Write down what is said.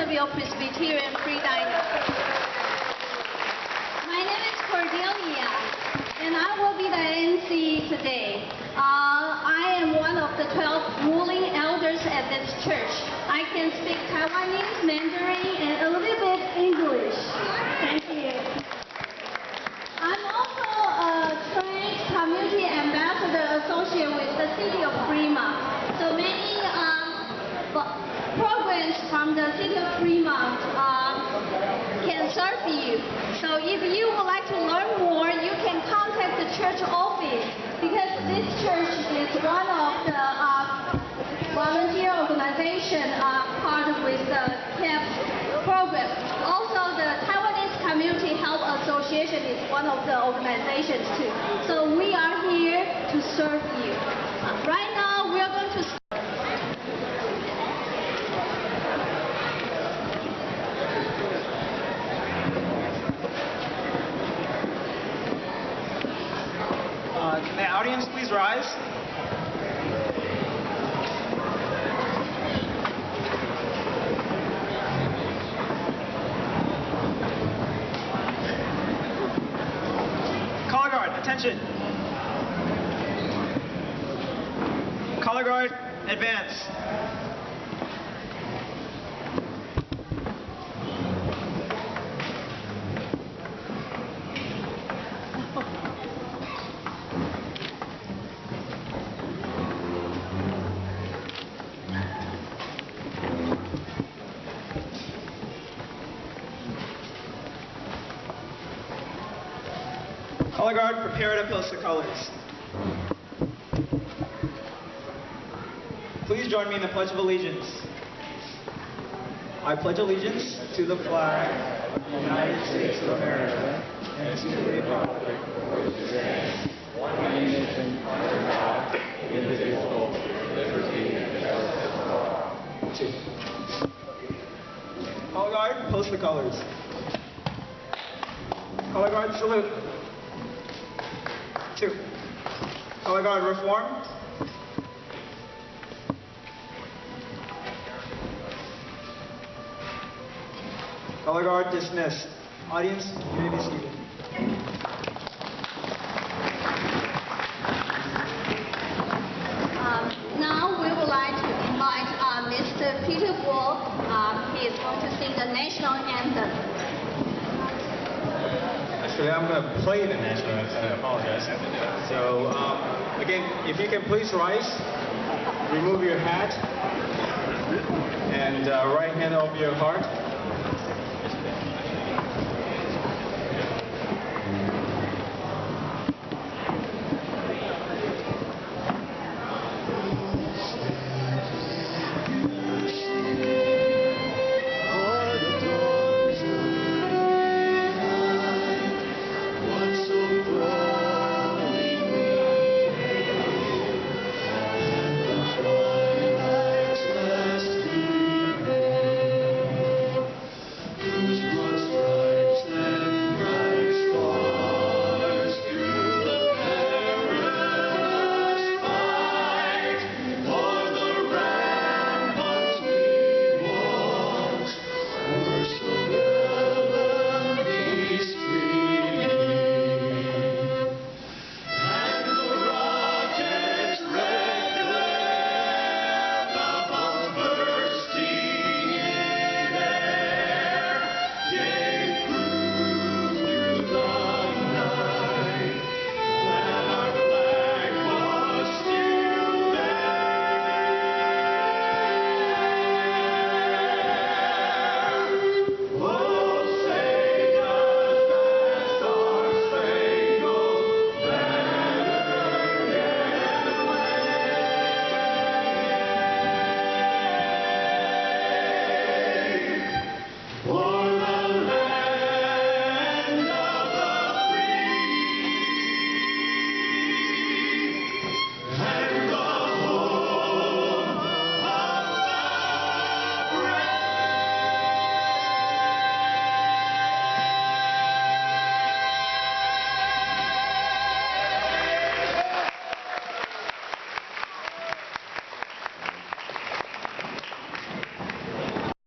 Centerville Presbyterian Free Dining. My name is Cordelia, and I will be the MC today. I am one of the 12 ruling elders at this church. I can speak Taiwanese, Mandarin, and a little bit English. Thank you. I'm also a trained community ambassador associate with the city of Fremont. So many programs from the city of Fremont can serve you. So if you would like to learn more, you can contact the church office, because this church is one of the volunteer organization part with the CAP program. Also, the Taiwanese Community Health Association is one of the organizations too. So we are here to serve you. Right now, we are going to Can the audience please rise? Color guard, attention. Color guard, advance. Color guard, prepare to post the colors. Please join me in the Pledge of Allegiance. I pledge allegiance to the flag of the United States of America and to the republic for which it stands, one nation under God, indivisible, with liberty and justice for all. 2. Color guard, post the colors. Color guard, salute. 2. Color guard, reform. Color guard, dismissed. Audience, you may be seated. Now we would like to invite Mr. Peter Guo. He is going to sing the national anthem. Actually, I'm going to play the national anthem. I apologize. So, again, if you can please rise, remove your hat, and right hand over your heart.